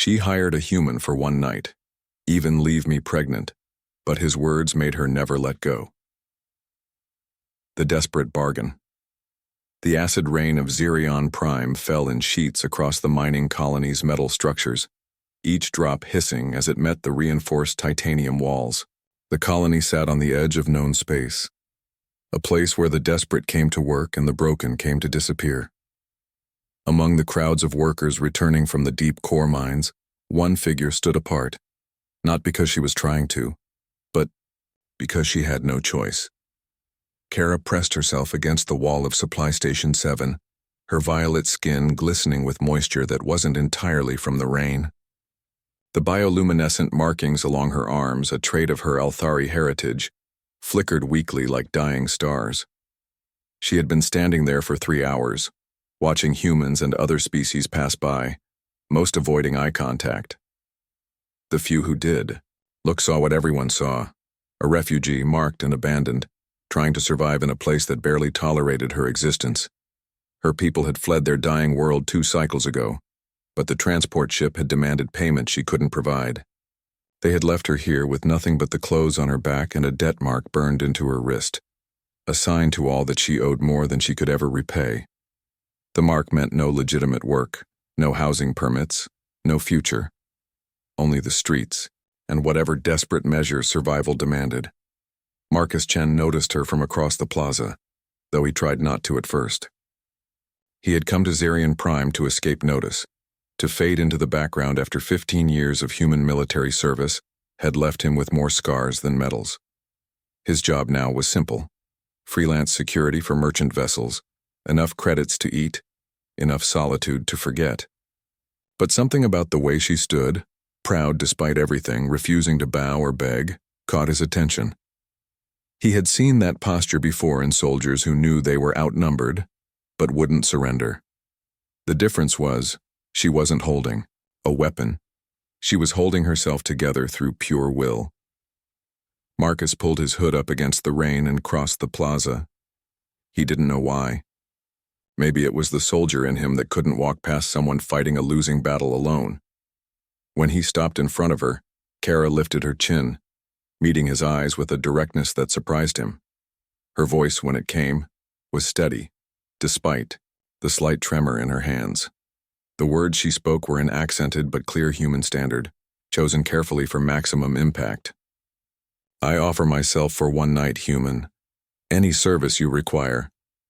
She hired a human for one night, even leave me pregnant, but his words made her never let go. The desperate bargain. The acid rain of Xerion Prime fell in sheets across the mining colony's metal structures, each drop hissing as it met the reinforced titanium walls. The colony sat on the edge of known space, a place where the desperate came to work and the broken came to disappear. Among the crowds of workers returning from the deep core mines, one figure stood apart, not because she was trying to, but because she had no choice. Kara pressed herself against the wall of Supply Station 7, her violet skin glistening with moisture that wasn't entirely from the rain. The bioluminescent markings along her arms, a trait of her Althari heritage, flickered weakly like dying stars. She had been standing there for 3 hours, watching humans and other species pass by, most avoiding eye contact. The few who did, saw what everyone saw, a refugee marked and abandoned, trying to survive in a place that barely tolerated her existence. Her people had fled their dying world 2 cycles ago, but the transport ship had demanded payment she couldn't provide. They had left her here with nothing but the clothes on her back and a debt mark burned into her wrist, a sign to all that she owed more than she could ever repay. The mark meant no legitimate work, no housing permits, no future, only the streets, and whatever desperate measures survival demanded. Marcus Chen noticed her from across the plaza, though he tried not to at first. He had come to Xerion Prime to escape notice, to fade into the background after 15 years of human military service had left him with more scars than medals. His job now was simple: freelance security for merchant vessels, enough credits to eat, enough solitude to forget. But something about the way she stood, proud despite everything, refusing to bow or beg, caught his attention. He had seen that posture before in soldiers who knew they were outnumbered, but wouldn't surrender. The difference was, she wasn't holding a weapon. She was holding herself together through pure will. Marcus pulled his hood up against the rain and crossed the plaza. He didn't know why. Maybe it was the soldier in him that couldn't walk past someone fighting a losing battle alone. When he stopped in front of her, Kara lifted her chin, meeting his eyes with a directness that surprised him. Her voice, when it came, was steady, despite the slight tremor in her hands. The words she spoke were an accented but clear human standard, chosen carefully for maximum impact. I offer myself for one night, human. Any service you require,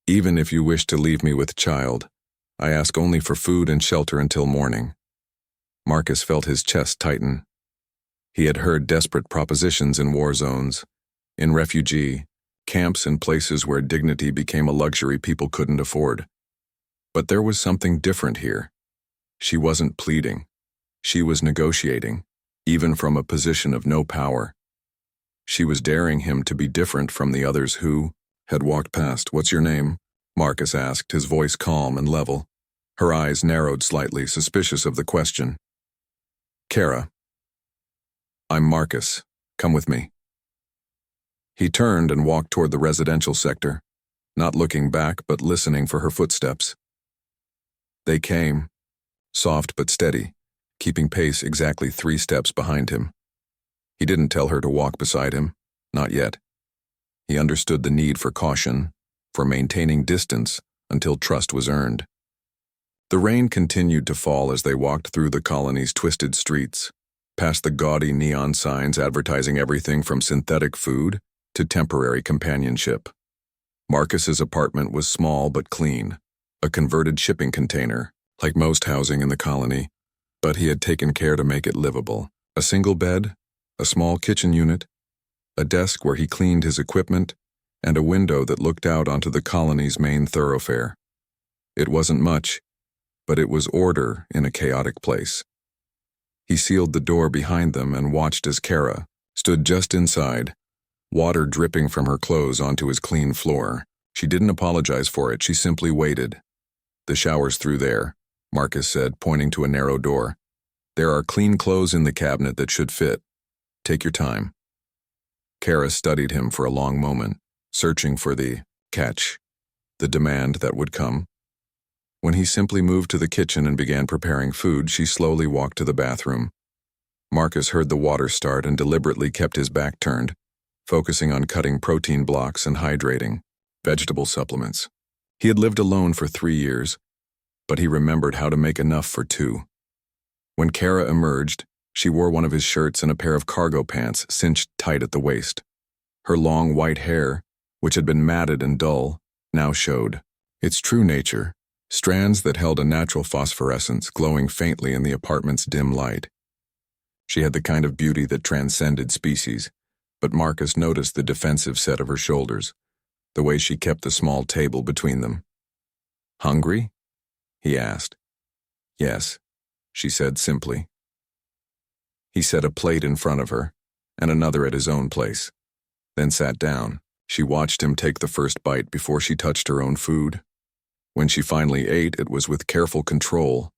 even if you wish to leave me with child. I ask only for food and shelter until morning. Marcus felt his chest tighten. He had heard desperate propositions in war zones, in refugee camps and places where dignity became a luxury people couldn't afford. But there was something different here. She wasn't pleading. She was negotiating, even from a position of no power. She was daring him to be different from the others who had walked past. "What's your name?" Marcus asked, his voice calm and level. Her eyes narrowed slightly, suspicious of the question. "Kara. I'm Marcus. Come with me." He turned and walked toward the residential sector, not looking back but listening for her footsteps. They came, soft but steady, keeping pace exactly 3 steps behind him. He didn't tell her to walk beside him, not yet. He understood the need for caution, for maintaining distance until trust was earned. The rain continued to fall as they walked through the colony's twisted streets, past the gaudy neon signs advertising everything from synthetic food to temporary companionship. Marcus's apartment was small but clean, a converted shipping container, like most housing in the colony, but he had taken care to make it livable. A single bed, a small kitchen unit, a desk where he cleaned his equipment, and a window that looked out onto the colony's main thoroughfare. It wasn't much, but it was order in a chaotic place. He sealed the door behind them and watched as Kara stood just inside, water dripping from her clothes onto his clean floor. She didn't apologize for it, she simply waited. "The shower's through there," Marcus said, pointing to a narrow door. "There are clean clothes in the cabinet that should fit. Take your time." Kara studied him for a long moment, searching for the catch, the demand that would come. When he simply moved to the kitchen and began preparing food, she slowly walked to the bathroom. Marcus heard the water start and deliberately kept his back turned, focusing on cutting protein blocks and hydrating vegetable supplements. He had lived alone for 3 years, but he remembered how to make enough for 2. When Kara emerged, she wore one of his shirts and a pair of cargo pants cinched tight at the waist. Her long white hair, which had been matted and dull, now showed its true nature, strands that held a natural phosphorescence glowing faintly in the apartment's dim light. She had the kind of beauty that transcended species, but Marcus noticed the defensive set of her shoulders, the way she kept the small table between them. "Hungry?" he asked. "Yes," she said simply. He set a plate in front of her, and another at his own place, then sat down. She watched him take the first bite before she touched her own food. When she finally ate, it was with careful control,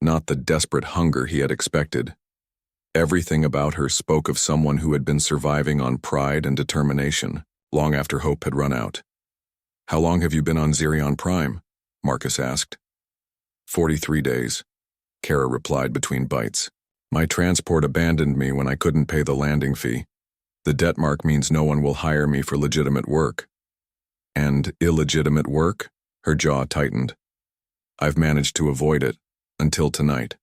not the desperate hunger he had expected. Everything about her spoke of someone who had been surviving on pride and determination, long after hope had run out. "How long have you been on Xerion Prime?" Marcus asked. 43 days, Kara replied between bites. "My transport abandoned me when I couldn't pay the landing fee. The debt mark means no one will hire me for legitimate work." "And illegitimate work?" Her jaw tightened. "I've managed to avoid it, until tonight."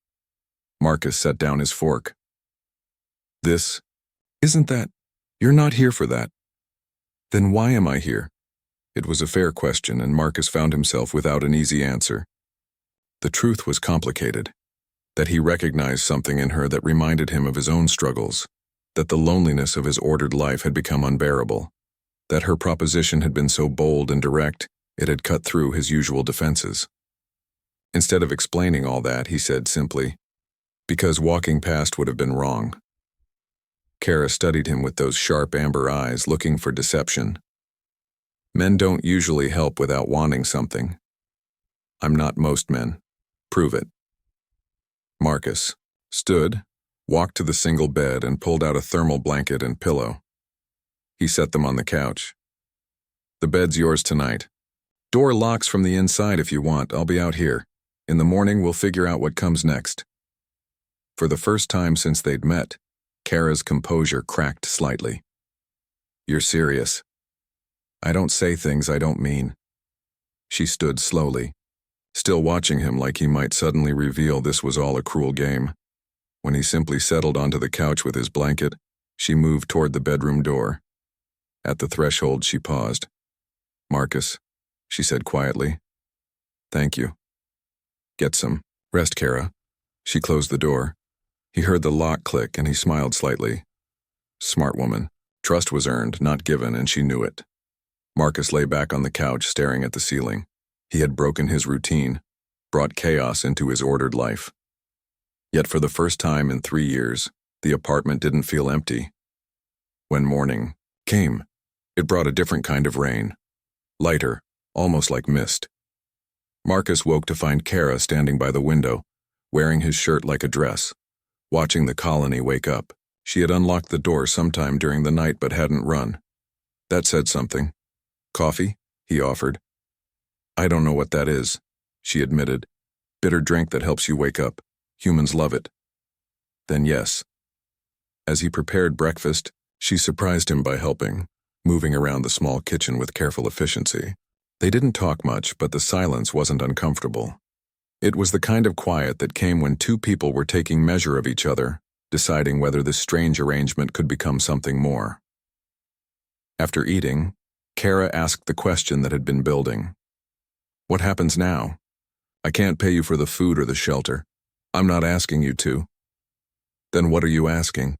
Marcus set down his fork. "This, isn't that? You're not here for that. Then why am I here?" It was a fair question, and Marcus found himself without an easy answer. The truth was complicated, that he recognized something in her that reminded him of his own struggles, that the loneliness of his ordered life had become unbearable, that her proposition had been so bold and direct, it had cut through his usual defenses. Instead of explaining all that, he said simply, "Because walking past would have been wrong." Kara studied him with those sharp amber eyes, looking for deception. "Men don't usually help without wanting something." "I'm not most men. Prove it." Marcus stood, walked to the single bed, and pulled out a thermal blanket and pillow. He set them on the couch. "The bed's yours tonight. Door locks from the inside if you want. I'll be out here. In the morning, we'll figure out what comes next." For the first time since they'd met, Kara's composure cracked slightly. "You're serious?" "I don't say things I don't mean." She stood slowly, still watching him like he might suddenly reveal this was all a cruel game. When he simply settled onto the couch with his blanket, she moved toward the bedroom door. At the threshold, she paused. "Marcus," she said quietly. "Thank you." "Get some rest, Kara." She closed the door. He heard the lock click and he smiled slightly. Smart woman. Trust was earned, not given, and she knew it. Marcus lay back on the couch, staring at the ceiling. He had broken his routine, brought chaos into his ordered life. Yet for the first time in 3 years, the apartment didn't feel empty. When morning came, it brought a different kind of rain. Lighter, almost like mist. Marcus woke to find Kara standing by the window, wearing his shirt like a dress, watching the colony wake up. She had unlocked the door sometime during the night but hadn't run. That said something. "Coffee?" he offered. "I don't know what that is," she admitted. "Bitter drink that helps you wake up. Humans love it." "Then yes." As he prepared breakfast, she surprised him by helping, moving around the small kitchen with careful efficiency. They didn't talk much, but the silence wasn't uncomfortable. It was the kind of quiet that came when two people were taking measure of each other, deciding whether this strange arrangement could become something more. After eating, Kara asked the question that had been building. "What happens now? I can't pay you for the food or the shelter. I'm not asking you to." "Then what are you asking?"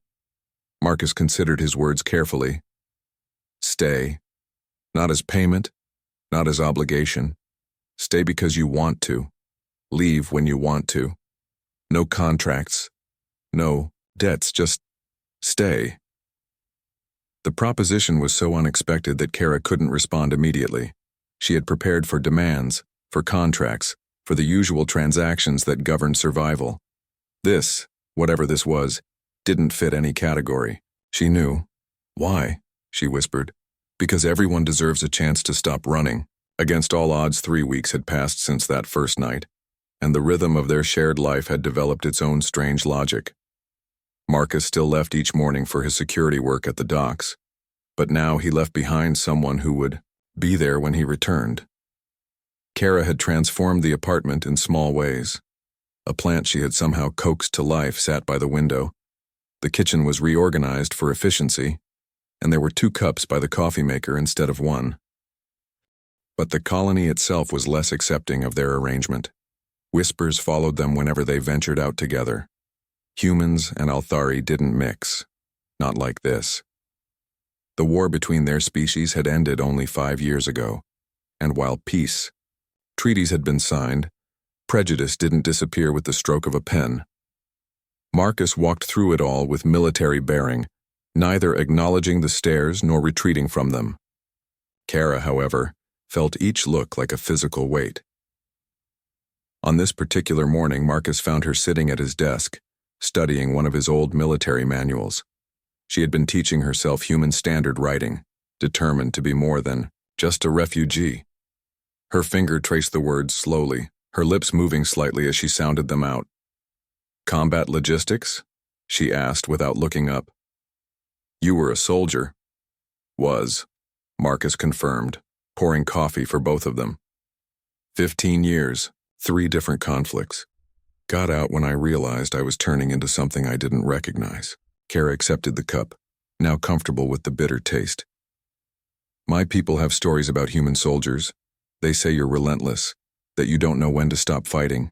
Marcus considered his words carefully. "Stay. Not as payment, not as obligation. Stay because you want to. Leave when you want to. No contracts. No debts, just stay." The proposition was so unexpected that Kara couldn't respond immediately. She had prepared for demands, for contracts, for the usual transactions that govern survival. This, whatever this was, didn't fit any category. She knew. "Why?" she whispered. "Because everyone deserves a chance to stop running. Against all odds, 3 weeks had passed since that first night, and the rhythm of their shared life had developed its own strange logic. Marcus still left each morning for his security work at the docks, but now he left behind someone who would be there when he returned. Kara had transformed the apartment in small ways. A plant she had somehow coaxed to life sat by the window. The kitchen was reorganized for efficiency, and there were 2 cups by the coffee maker instead of 1. But the colony itself was less accepting of their arrangement. Whispers followed them whenever they ventured out together. Humans and Althari didn't mix. Not like this. The war between their species had ended only 5 years ago, and while peace treaties had been signed, prejudice didn't disappear with the stroke of a pen. Marcus walked through it all with military bearing, neither acknowledging the stares nor retreating from them. Kara, however, felt each look like a physical weight. On this particular morning, Marcus found her sitting at his desk, studying one of his old military manuals. She had been teaching herself human standard writing, determined to be more than just a refugee. Her finger traced the words slowly, her lips moving slightly as she sounded them out. "Combat logistics?" she asked without looking up. "You were a soldier." "Was," Marcus confirmed, pouring coffee for both of them. 15 years, 3 different conflicts. Got out when I realized I was turning into something I didn't recognize. Kara accepted the cup, now comfortable with the bitter taste. "My people have stories about human soldiers. They say you're relentless, that you don't know when to stop fighting.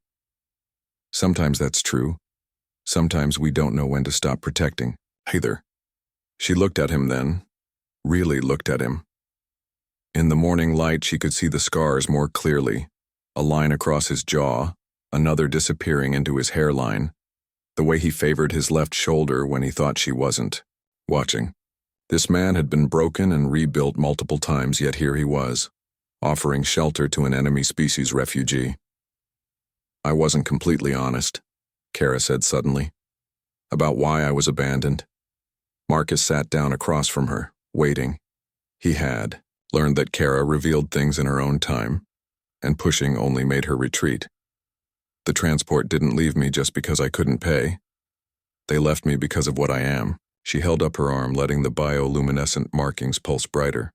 Sometimes that's true. Sometimes we don't know when to stop protecting, either." She looked at him then, really looked at him. In the morning light, she could see the scars more clearly, a line across his jaw, another disappearing into his hairline, the way he favored his left shoulder when he thought she wasn't watching. This man had been broken and rebuilt multiple times, yet here he was, offering shelter to an enemy species refugee. "I wasn't completely honest," Kara said suddenly, "about why I was abandoned." Marcus sat down across from her, waiting. He had learned that Kara revealed things in her own time, and pushing only made her retreat. "The transport didn't leave me just because I couldn't pay. They left me because of what I am." She held up her arm, letting the bioluminescent markings pulse brighter.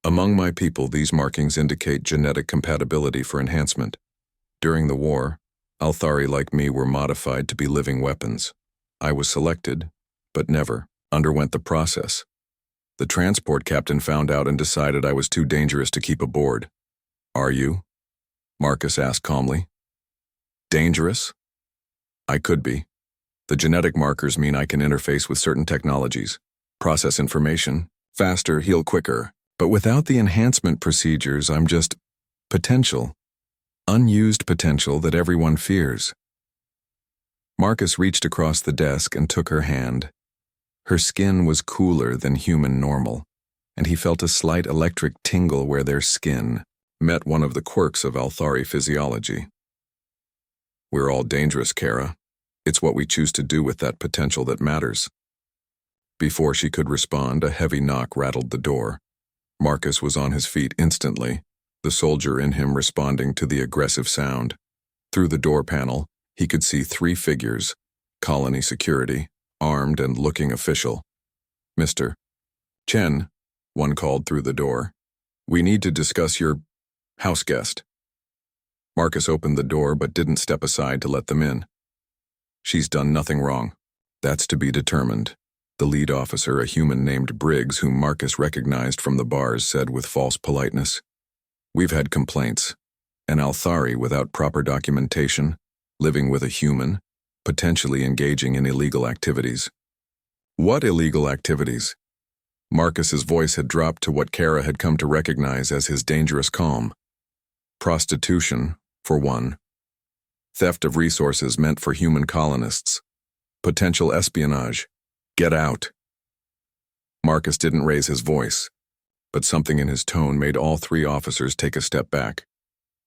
"Among my people, these markings indicate genetic compatibility for enhancement. During the war, Althari like me were modified to be living weapons. I was selected, but never underwent the process. The transport captain found out and decided I was too dangerous to keep aboard." "Are you?" Marcus asked calmly. "Dangerous? I could be. The genetic markers mean I can interface with certain technologies, process information, faster, heal quicker. But without the enhancement procedures, I'm just potential. Unused potential that everyone fears." Marcus reached across the desk and took her hand. Her skin was cooler than human normal, and he felt a slight electric tingle where their skin met one of the quirks of Althari physiology. "We're all dangerous, Kara. It's what we choose to do with that potential that matters." Before she could respond, a heavy knock rattled the door. Marcus was on his feet instantly, the soldier in him responding to the aggressive sound. Through the door panel, he could see 3 figures, colony security, armed and looking official. "Mr. Chen," one called through the door. "We need to discuss your house guest." Marcus opened the door but didn't step aside to let them in. "She's done nothing wrong." "That's to be determined," the lead officer, a human named Briggs, whom Marcus recognized from the bars, said with false politeness. "We've had complaints. An Althari without proper documentation, living with a human, potentially engaging in illegal activities." "What illegal activities?" Marcus's voice had dropped to what Kara had come to recognize as his dangerous calm. "Prostitution, for one. Theft of resources meant for human colonists. Potential espionage. Get out." Marcus didn't raise his voice, but something in his tone made all 3 officers take a step back.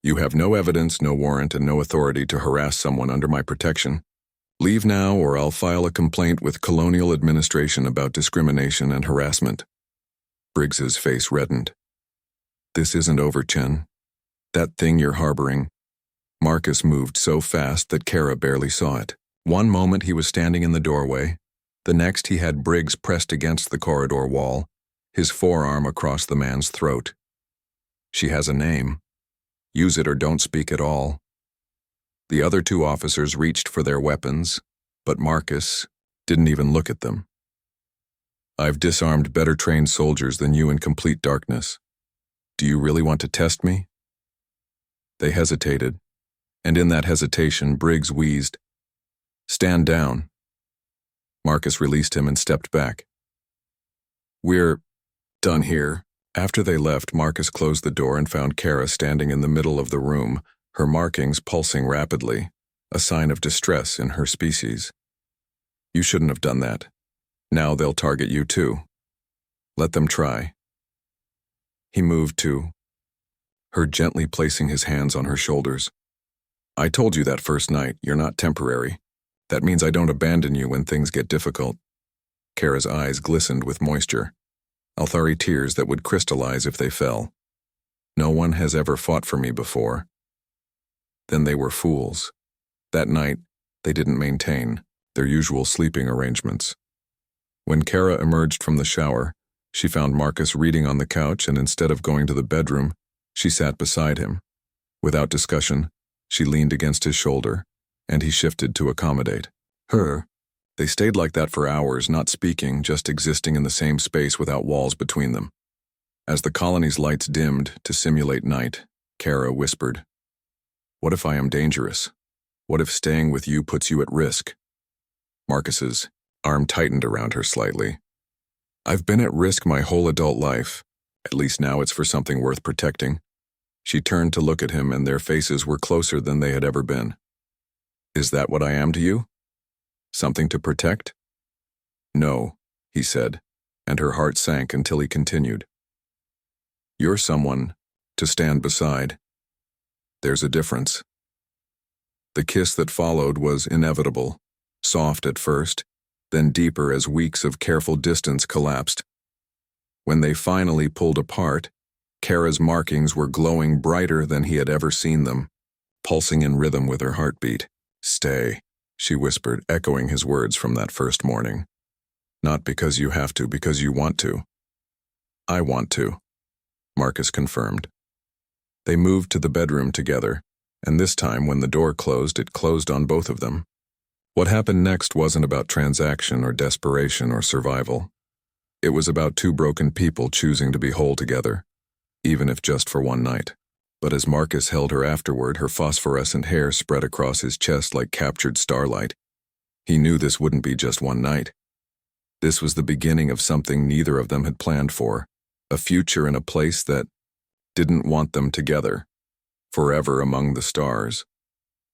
"You have no evidence, no warrant, and no authority to harass someone under my protection. Leave now, or I'll file a complaint with Colonial Administration about discrimination and harassment." Briggs's face reddened. This isn't over, Chen. That thing you're harboring. Marcus moved so fast that Kara barely saw it. One moment he was standing in the doorway. The next he had Briggs pressed against the corridor wall, his forearm across the man's throat. She has a name. Use it or don't speak at all. The other two officers reached for their weapons, but Marcus didn't even look at them. I've disarmed better trained soldiers than you in complete darkness. Do you really want to test me? They hesitated, and in that hesitation, Briggs wheezed, "Stand down." Marcus released him and stepped back. "We're done here." After they left, Marcus closed the door and found Kara standing in the middle of the room, her markings pulsing rapidly, a sign of distress in her species. "You shouldn't have done that. Now they'll target you too. Let them try." He moved to her, gently placing his hands on her shoulders. "I told you that first night, you're not temporary. That means I don't abandon you when things get difficult." Kara's eyes glistened with moisture, Althari tears that would crystallize if they fell. "No one has ever fought for me before." Then they were fools. That night, they didn't maintain their usual sleeping arrangements. When Kara emerged from the shower, she found Marcus reading on the couch, and instead of going to the bedroom, she sat beside him. Without discussion, she leaned against his shoulder, and he shifted to accommodate her. They stayed like that for hours, not speaking, just existing in the same space without walls between them. As the colony's lights dimmed to simulate night, Kara whispered, "What if I am dangerous? What if staying with you puts you at risk?" Marcus's arm tightened around her slightly. "I've been at risk my whole adult life. At least now it's for something worth protecting." She turned to look at him, and their faces were closer than they had ever been. "Is that what I am to you? Something to protect?" "No," he said, and her heart sank until he continued. "You're someone to stand beside. There's a difference." The kiss that followed was inevitable, soft at first, then deeper as weeks of careful distance collapsed. When they finally pulled apart, Kara's markings were glowing brighter than he had ever seen them, pulsing in rhythm with her heartbeat. "Stay," she whispered, echoing his words from that first morning. "Not because you have to, because you want to." "I want to," Marcus confirmed. They moved to the bedroom together, and this time when the door closed, it closed on both of them. What happened next wasn't about transaction or desperation or survival. It was about two broken people choosing to be whole together, even if just for one night. But as Marcus held her afterward, her phosphorescent hair spread across his chest like captured starlight. He knew this wouldn't be just one night. This was the beginning of something neither of them had planned for, a future in a place that didn't want them together, forever among the stars.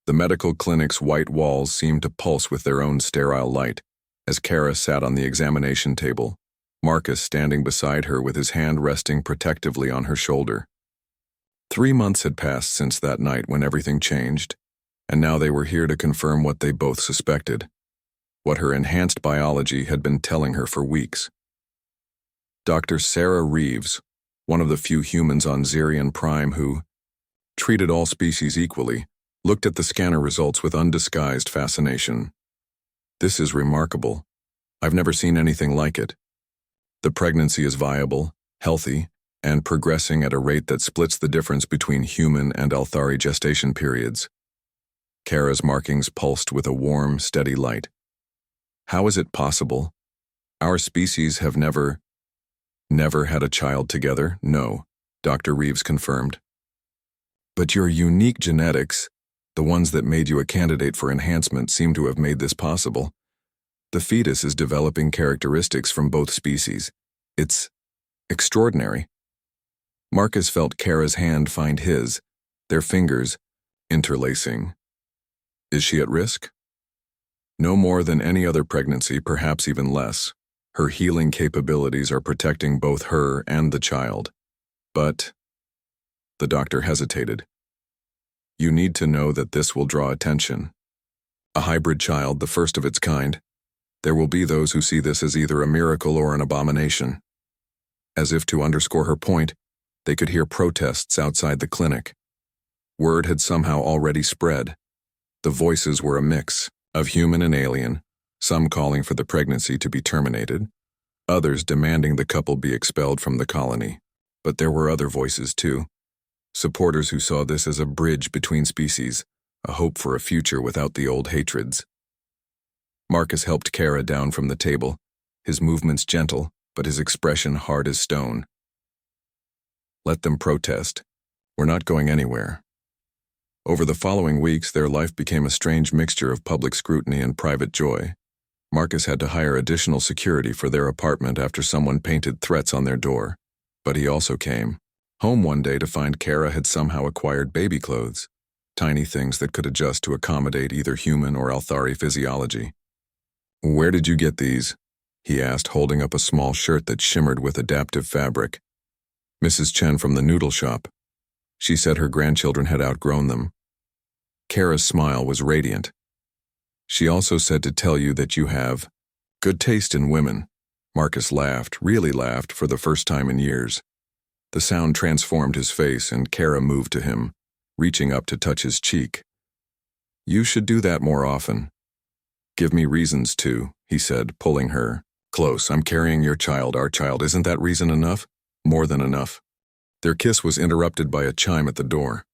The medical clinic's white walls seemed to pulse with their own sterile light as Kara sat on the examination table, Marcus standing beside her with his hand resting protectively on her shoulder. 3 months had passed since that night when everything changed, and now they were here to confirm what they both suspected, what her enhanced biology had been telling her for weeks. Dr. Sarah Reeves, one of the few humans on Zirian Prime who treated all species equally, looked at the scanner results with undisguised fascination. "This is remarkable. I've never seen anything like it. The pregnancy is viable, healthy, and progressing at a rate that splits the difference between human and Althari gestation periods." Kara's markings pulsed with a warm, steady light. "How is it possible? Our species have never had a child together?" "No," Dr. Reeves confirmed. "But your unique genetics, the ones that made you a candidate for enhancement, seem to have made this possible. The fetus is developing characteristics from both species. It's extraordinary." Marcus felt Kara's hand find his, their fingers interlacing. "Is she at risk?" "No more than any other pregnancy, perhaps even less. Her healing capabilities are protecting both her and the child. But," the doctor hesitated, "you need to know that this will draw attention. A hybrid child, the first of its kind. There will be those who see this as either a miracle or an abomination." As if to underscore her point, They could hear protests outside the clinic. Word had somehow already spread. The voices were a mix of human and alien, some calling for the pregnancy to be terminated, others demanding the couple be expelled from the colony. But there were other voices too. Supporters who saw this as a bridge between species, a hope for a future without the old hatreds. Marcus helped Kara down from the table, his movements gentle, but his expression hard as stone. Let them protest. We're not going anywhere. Over the following weeks, their life became a strange mixture of public scrutiny and private joy. Marcus had to hire additional security for their apartment after someone painted threats on their door. But he also came home one day to find Kara had somehow acquired baby clothes, tiny things that could adjust to accommodate either human or Althari physiology. "Where did you get these?" he asked, holding up a small shirt that shimmered with adaptive fabric. "Mrs. Chen from the noodle shop. She said her grandchildren had outgrown them." Kara's smile was radiant. "She also said to tell you that you have good taste in women." Marcus laughed, really laughed, for the first time in years. The sound transformed his face, and Kara moved to him, reaching up to touch his cheek. "You should do that more often." "Give me reasons to," he said, pulling her close. "I'm carrying your child, our child. Isn't that reason enough?" "More than enough." Their kiss was interrupted by a chime at the door.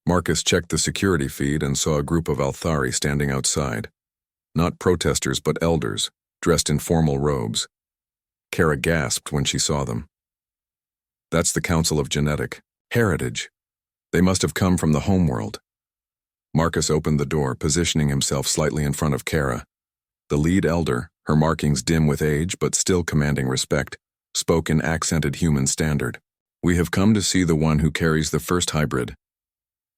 Marcus checked the security feed and saw a group of Althari standing outside. Not protesters, but elders, dressed in formal robes. Kara gasped when she saw them. "That's the Council of Genetic Heritage. They must have come from the homeworld." Marcus opened the door, positioning himself slightly in front of Kara. The lead elder, her markings dim with age but still commanding respect, spoke in accented human standard. "We have come to see the one who carries the first hybrid."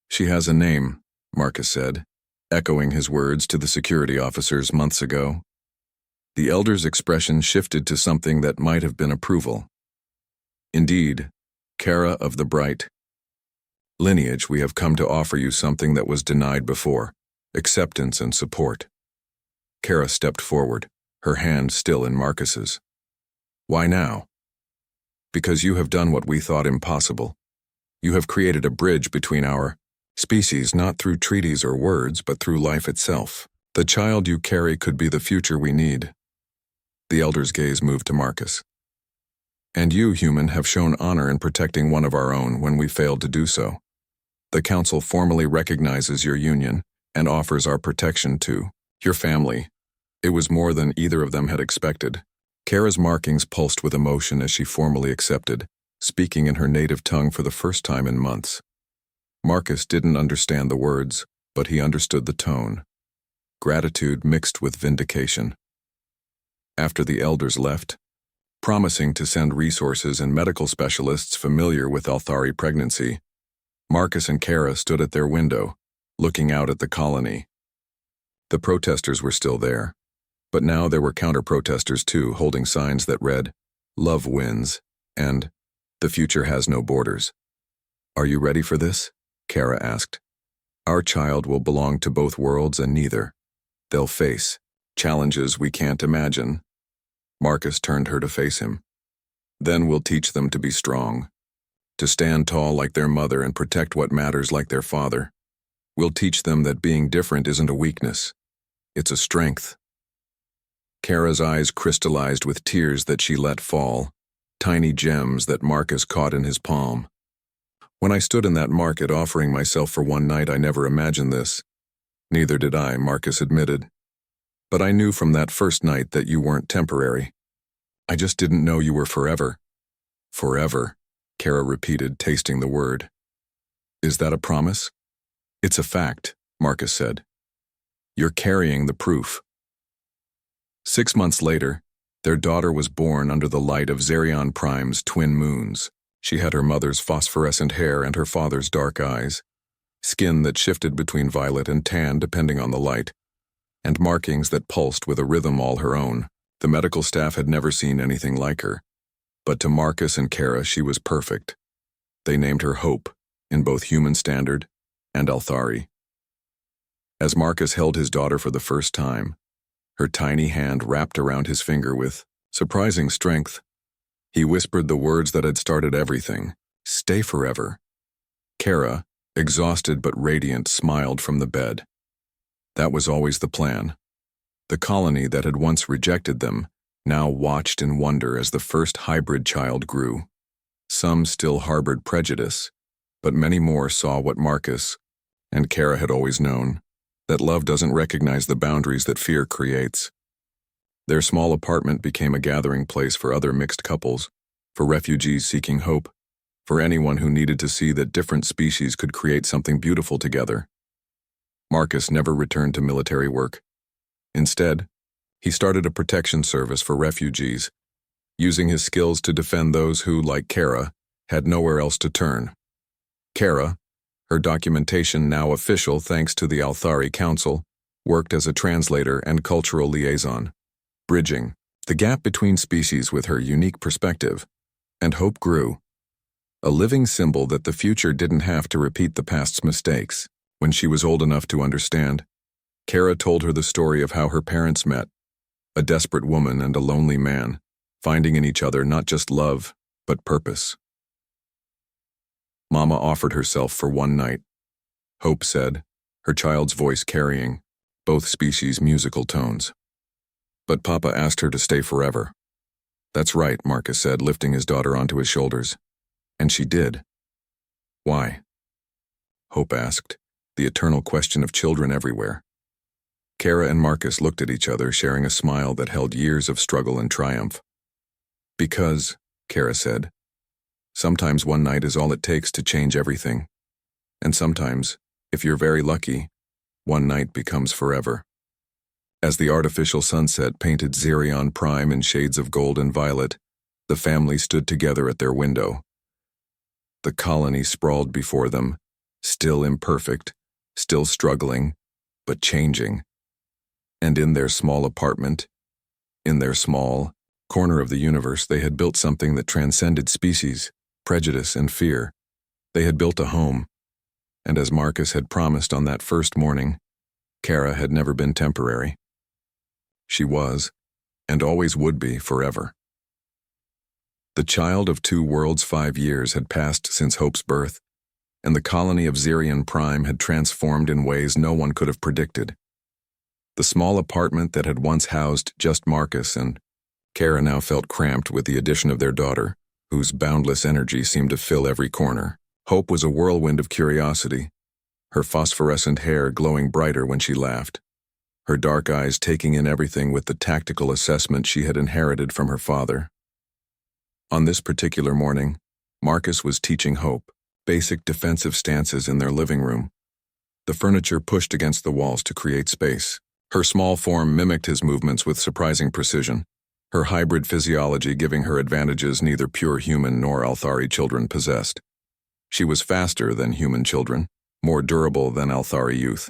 "She has a name," Marcus said, echoing his words to the security officers months ago. The elder's expression shifted to something that might have been approval. "Indeed, Kara of the bright lineage, we have come to offer you something that was denied before: acceptance and support." Kara stepped forward, her hand still in Marcus's. "Why now?" "Because you have done what we thought impossible. You have created a bridge between our species, not through treaties or words, but through life itself. The child you carry could be the future we need." The elder's gaze moved to Marcus. "And you, human, have shown honor in protecting one of our own when we failed to do so. The Council formally recognizes your union and offers our protection to your family." It was more than either of them had expected. Kara's markings pulsed with emotion as she formally accepted, speaking in her native tongue for the first time in months. Marcus didn't understand the words, but he understood the tone. Gratitude mixed with vindication. After the elders left, promising to send resources and medical specialists familiar with Althari pregnancy, Marcus and Kara stood at their window, looking out at the colony. The protesters were still there, but now there were counter-protesters too, holding signs that read, "Love wins," and "The future has no borders." "Are you ready for this?" Kara asked. "Our child will belong to both worlds and neither. They'll face challenges we can't imagine." Marcus turned her to face him. "Then we'll teach them to be strong, to stand tall like their mother and protect what matters like their father. We'll teach them that being different isn't a weakness. It's a strength." Kara's eyes crystallized with tears that she let fall, tiny gems that Marcus caught in his palm. "When I stood in that market offering myself for one night, I never imagined this." "Neither did I," Marcus admitted. "But I knew from that first night that you weren't temporary. I just didn't know you were forever." "Forever," Kara repeated, tasting the word. "Is that a promise?" "It's a fact," Marcus said. "You're carrying the proof." 6 months later, their daughter was born under the light of Zerion Prime's twin moons. She had her mother's phosphorescent hair and her father's dark eyes, skin that shifted between violet and tan depending on the light, and markings that pulsed with a rhythm all her own. The medical staff had never seen anything like her, but to Marcus and Kara she was perfect. They named her Hope, in both human standard and Althari. As Marcus held his daughter for the first time, her tiny hand wrapped around his finger with surprising strength, he whispered the words that had started everything, Stay forever. Kara, exhausted but radiant, smiled from the bed. That was always the plan. The colony that had once rejected them now watched in wonder as the first hybrid child grew. Some still harbored prejudice, but many more saw what Marcus and Kara had always known, that love doesn't recognize the boundaries that fear creates. Their small apartment became a gathering place for other mixed couples, for refugees seeking hope, for anyone who needed to see that different species could create something beautiful together. Marcus never returned to military work. Instead, he started a protection service for refugees, using his skills to defend those who, like Kara, had nowhere else to turn. Kara, her documentation now official thanks to the Althari Council, worked as a translator and cultural liaison, bridging the gap between species with her unique perspective, and hope grew. A living symbol that the future didn't have to repeat the past's mistakes. When she was old enough to understand, Kara told her the story of how her parents met, a desperate woman and a lonely man, finding in each other not just love, but purpose. Mama offered herself for one night, Hope said, her child's voice carrying both species' musical tones. But Papa asked her to stay forever. That's right, Marcus said, lifting his daughter onto his shoulders. And she did. Why? Hope asked, the eternal question of children everywhere. Kara and Marcus looked at each other, sharing a smile that held years of struggle and triumph. Because, Kara said, sometimes one night is all it takes to change everything. And sometimes, if you're very lucky, one night becomes forever. As the artificial sunset painted Xerion Prime in shades of gold and violet, the family stood together at their window. The colony sprawled before them, still imperfect, still struggling, but changing. And in their small apartment, in their small corner of the universe, they had built something that transcended species, prejudice, and fear. They had built a home, and as Marcus had promised on that first morning, Kara had never been temporary. She was, and always would be, forever. The child of two worlds 5 years had passed since Hope's birth, and the colony of Xerion Prime had transformed in ways no one could have predicted. The small apartment that had once housed just Marcus and Kara now felt cramped with the addition of their daughter, whose boundless energy seemed to fill every corner. Hope was a whirlwind of curiosity, her phosphorescent hair glowing brighter when she laughed, her dark eyes taking in everything with the tactical assessment she had inherited from her father. On this particular morning, Marcus was teaching Hope basic defensive stances in their living room, the furniture pushed against the walls to create space. Her small form mimicked his movements with surprising precision, her hybrid physiology giving her advantages neither pure human nor Althari children possessed. She was faster than human children, more durable than Althari youth,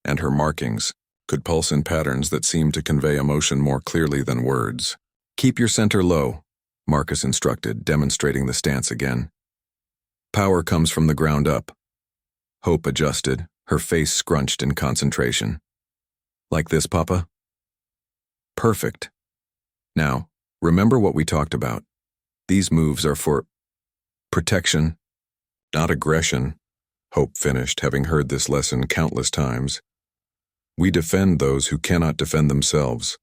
and her markings could pulse in patterns that seemed to convey emotion more clearly than words. Keep your center low, Marcus instructed, demonstrating the stance again. Power comes from the ground up. Hope adjusted, her face scrunched in concentration. Like this, Papa? Perfect. Now, remember what we talked about. These moves are for protection, not aggression, Hope finished, having heard this lesson countless times. We defend those who cannot defend themselves.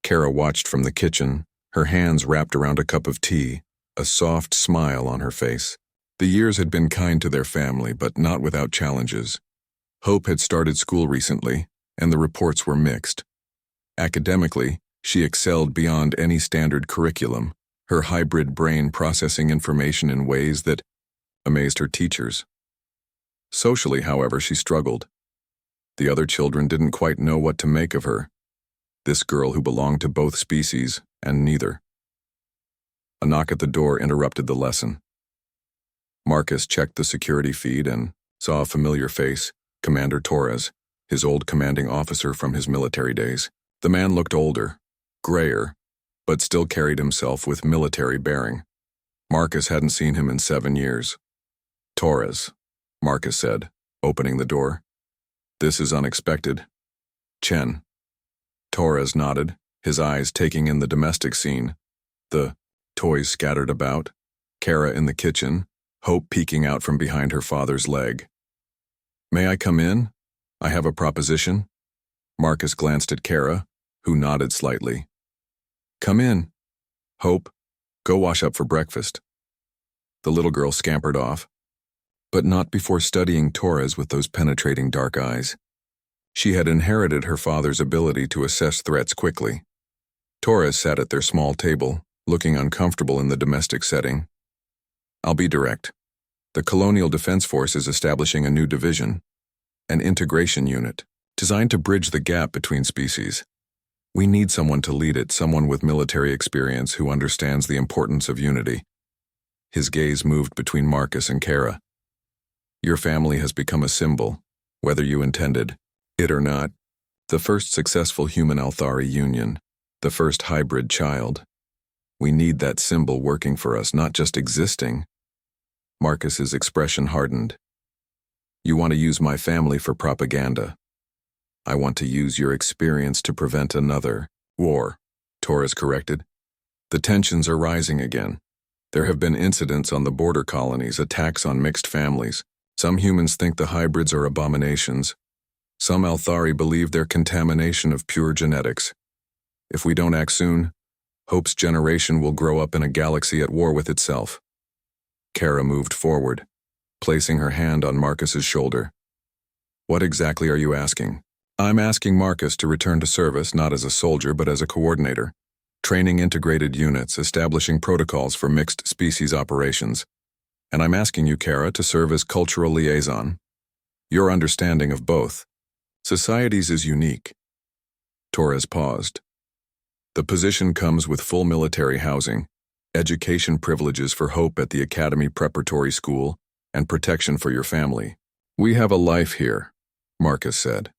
Kara watched from the kitchen, her hands wrapped around a cup of tea, a soft smile on her face. The years had been kind to their family, but not without challenges. Hope had started school recently, and the reports were mixed. Academically, she excelled beyond any standard curriculum, her hybrid brain processing information in ways that amazed her teachers. Socially, however, she struggled. The other children didn't quite know what to make of her, this girl who belonged to both species and neither. A knock at the door interrupted the lesson. Marcus checked the security feed and saw a familiar face, Commander Torres, his old commanding officer from his military days. The man looked older, grayer, but still carried himself with military bearing. Marcus hadn't seen him in 7 years. Torres, Marcus said, opening the door. This is unexpected. Chen. Torres nodded, his eyes taking in the domestic scene. The toys scattered about, Kara in the kitchen, Hope peeking out from behind her father's leg. "May I come in? I have a proposition." Marcus glanced at Kara, who nodded slightly. "Come in. Hope, go wash up for breakfast." The little girl scampered off, but not before studying Torres with those penetrating dark eyes. She had inherited her father's ability to assess threats quickly. Torres sat at their small table, looking uncomfortable in the domestic setting. "I'll be direct. The Colonial Defense Force is establishing a new division, an integration unit, designed to bridge the gap between species. We need someone to lead it, someone with military experience who understands the importance of unity." His gaze moved between Marcus and Kara. "Your family has become a symbol, whether you intended it or not. The first successful human-Althari union, the first hybrid child. We need that symbol working for us, not just existing." Marcus's expression hardened. "You want to use my family for propaganda. I want to use your experience to prevent another war," Torres corrected. "The tensions are rising again. There have been incidents on the border colonies, attacks on mixed families. Some humans think the hybrids are abominations. Some Althari believe they're contamination of pure genetics. If we don't act soon, Hope's generation will grow up in a galaxy at war with itself." Kara moved forward, placing her hand on Marcus's shoulder. "What exactly are you asking?" "I'm asking Marcus to return to service not as a soldier but as a coordinator, training integrated units, establishing protocols for mixed species operations. And I'm asking you, Kara, to serve as cultural liaison. Your understanding of both societies is unique." Torres paused. "The position comes with full military housing, education privileges for Hope at the Academy Preparatory School, and protection for your family. We have a life here," Marcus said.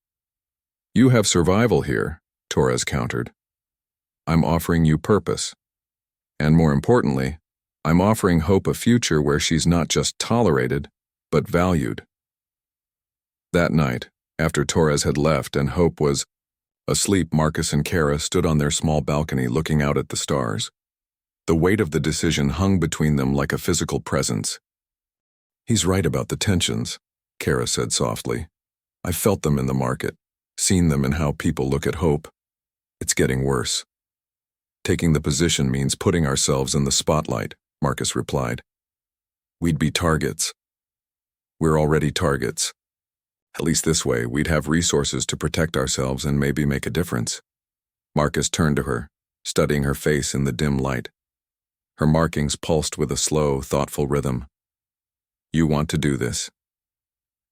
"You have survival here," Torres countered. "I'm offering you purpose. And more importantly, I'm offering Hope a future where she's not just tolerated, but valued." That night, after Torres had left and Hope was asleep, Marcus and Kara stood on their small balcony looking out at the stars. The weight of the decision hung between them like a physical presence. "He's right about the tensions," Kara said softly. "I felt them in the market, seen them in how people look at Hope. It's getting worse." "Taking the position means putting ourselves in the spotlight," Marcus replied. "We'd be targets. We're already targets. At least this way, we'd have resources to protect ourselves and maybe make a difference." Marcus turned to her, studying her face in the dim light. Her markings pulsed with a slow, thoughtful rhythm. "You want to do this.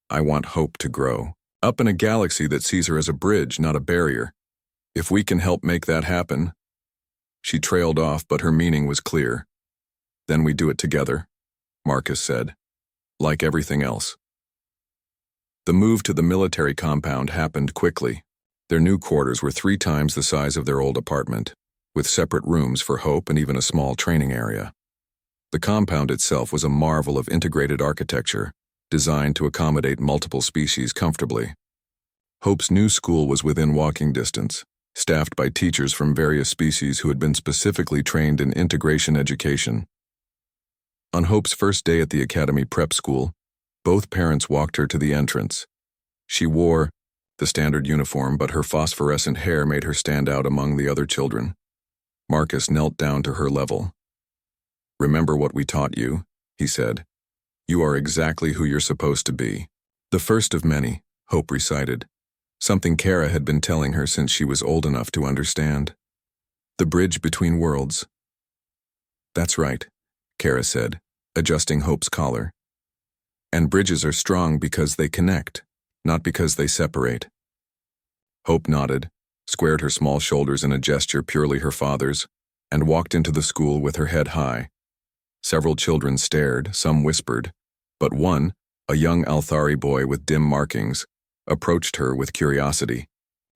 I want Hope to grow, up in a galaxy that sees her as a bridge, not a barrier. If we can help make that happen—" She trailed off, but her meaning was clear. "Then we do it together," Marcus said, "like everything else." The move to the military compound happened quickly. Their new quarters were 3 times the size of their old apartment, with separate rooms for Hope and even a small training area. The compound itself was a marvel of integrated architecture, designed to accommodate multiple species comfortably. Hope's new school was within walking distance, staffed by teachers from various species who had been specifically trained in integration education. On Hope's first day at the Academy Prep School, both parents walked her to the entrance. She wore the standard uniform, but her phosphorescent hair made her stand out among the other children. Marcus knelt down to her level. "Remember what we taught you," he said. "You are exactly who you're supposed to be." "The first of many," Hope recited, something Kara had been telling her since she was old enough to understand. "The bridge between worlds." "That's right," Kara said, adjusting Hope's collar. "And bridges are strong because they connect, not because they separate." Hope nodded, squared her small shoulders in a gesture purely her father's, and walked into the school with her head high. Several children stared, some whispered, but one, a young Althari boy with dim markings, approached her with curiosity,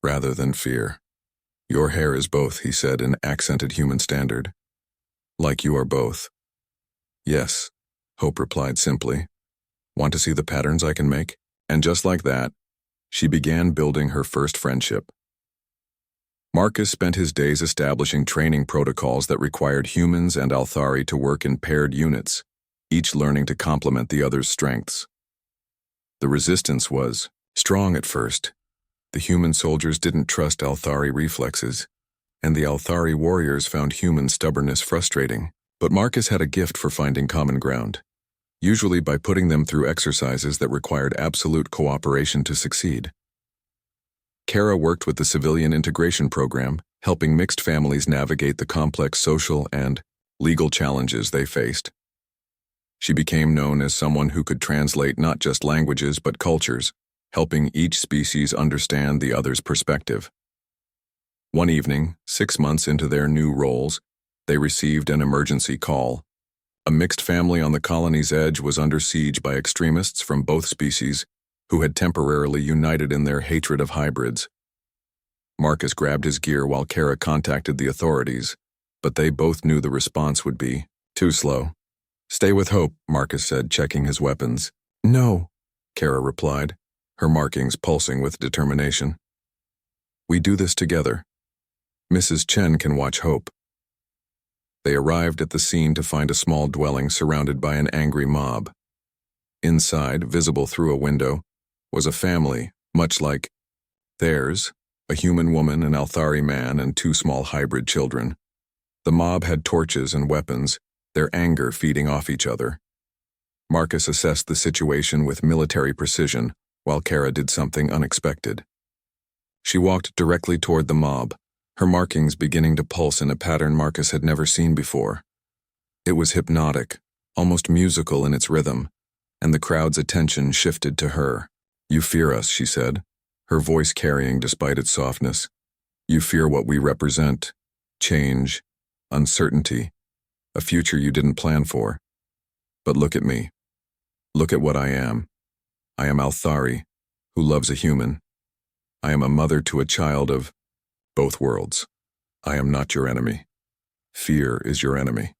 rather than fear. "Your hair is both," he said in accented human standard. "Like you are both." "Yes," Hope replied simply. "Want to see the patterns I can make?" And just like that, she began building her first friendship. Marcus spent his days establishing training protocols that required humans and Althari to work in paired units, each learning to complement the other's strengths. The resistance was strong at first. The human soldiers didn't trust Althari reflexes, and the Althari warriors found human stubbornness frustrating. But Marcus had a gift for finding common ground, usually by putting them through exercises that required absolute cooperation to succeed. Kara worked with the Civilian Integration Program, helping mixed families navigate the complex social and legal challenges they faced. She became known as someone who could translate not just languages but cultures, helping each species understand the other's perspective. One evening, 6 months into their new roles, they received an emergency call. A mixed family on the colony's edge was under siege by extremists from both species who had temporarily united in their hatred of hybrids. Marcus grabbed his gear while Kara contacted the authorities, but they both knew the response would be too slow. "Stay with Hope," Marcus said, checking his weapons. "No," Kara replied, her markings pulsing with determination. "We do this together. Mrs. Chen can watch Hope." They arrived at the scene to find a small dwelling surrounded by an angry mob. Inside, visible through a window, was a family, much like theirs, a human woman, an Althari man, and 2 small hybrid children. The mob had torches and weapons, their anger feeding off each other. Marcus assessed the situation with military precision, while Kara did something unexpected. She walked directly toward the mob, her markings beginning to pulse in a pattern Marcus had never seen before. It was hypnotic, almost musical in its rhythm, and the crowd's attention shifted to her. "You fear us," she said, her voice carrying despite its softness. "You fear what we represent: change, uncertainty, a future you didn't plan for. But look at me. Look at what I am. I am Althari, who loves a human. I am a mother to a child of both worlds. I am not your enemy. Fear is your enemy."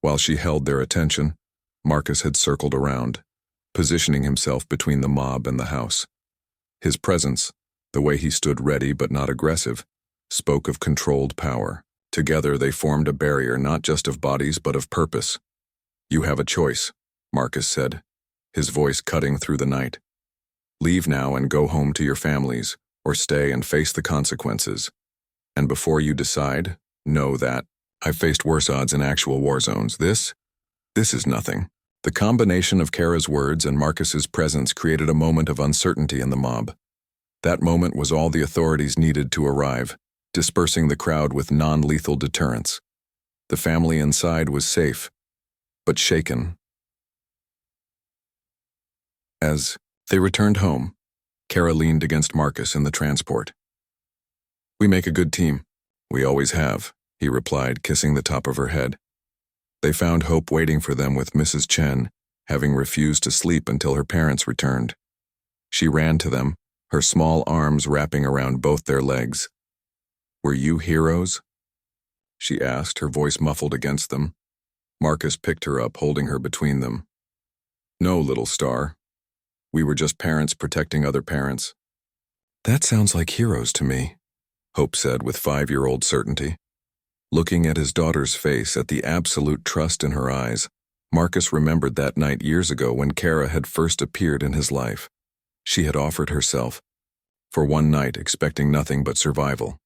While she held their attention, Marcus had circled around, positioning himself between the mob and the house. His presence, the way he stood ready but not aggressive, spoke of controlled power. Together they formed a barrier not just of bodies but of purpose. "You have a choice," Marcus said, his voice cutting through the night. "Leave now and go home to your families, or stay and face the consequences. And before you decide, know that I've faced worse odds in actual war zones. This is nothing." The combination of Kara's words and Marcus's presence created a moment of uncertainty in the mob. That moment was all the authorities needed to arrive, dispersing the crowd with non-lethal deterrence. The family inside was safe, but shaken. As they returned home, Kara leaned against Marcus in the transport. "We make a good team. We always have," he replied, kissing the top of her head. They found Hope waiting for them with Mrs. Chen, having refused to sleep until her parents returned. She ran to them, her small arms wrapping around both their legs. "Were you heroes?" she asked, her voice muffled against them. Marcus picked her up, holding her between them. "No, little star. We were just parents protecting other parents." "That sounds like heroes to me," Hope said with 5-year-old certainty. Looking at his daughter's face, at the absolute trust in her eyes, Marcus remembered that night years ago when Kara had first appeared in his life. She had offered herself, for one night, expecting nothing but survival.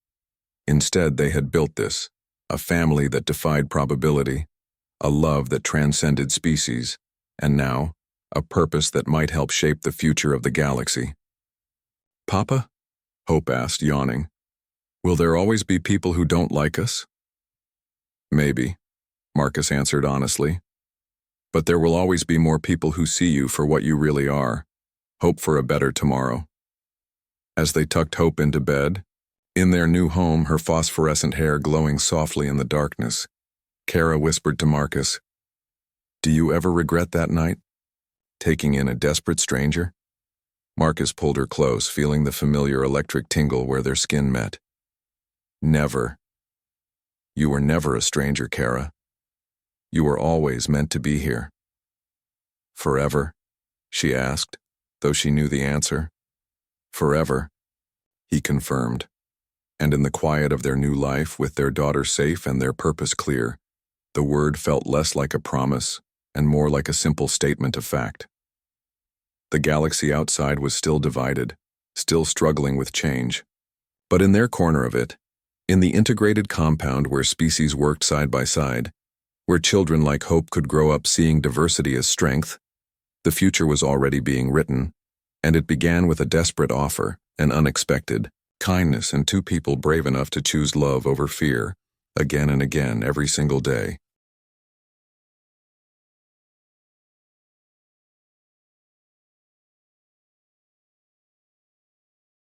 Instead, they had built this, a family that defied probability, a love that transcended species, and now, a purpose that might help shape the future of the galaxy. "Papa?" Hope asked, yawning. "Will there always be people who don't like us?" "Maybe," Marcus answered honestly. "But there will always be more people who see you for what you really are. Hope for a better tomorrow." As they tucked Hope into bed, in their new home, her phosphorescent hair glowing softly in the darkness, Kara whispered to Marcus, "Do you ever regret that night? Taking in a desperate stranger?" Marcus pulled her close, feeling the familiar electric tingle where their skin met. "Never. You were never a stranger, Kara. You were always meant to be here." "Forever?" she asked, though she knew the answer. "Forever," he confirmed. And in the quiet of their new life, with their daughter safe and their purpose clear, the word felt less like a promise and more like a simple statement of fact. The galaxy outside was still divided, still struggling with change. But in their corner of it, in the integrated compound where species worked side by side, where children like Hope could grow up seeing diversity as strength, the future was already being written, and it began with a desperate offer, an unexpected kindness, and two people brave enough to choose love over fear, again and again every single day.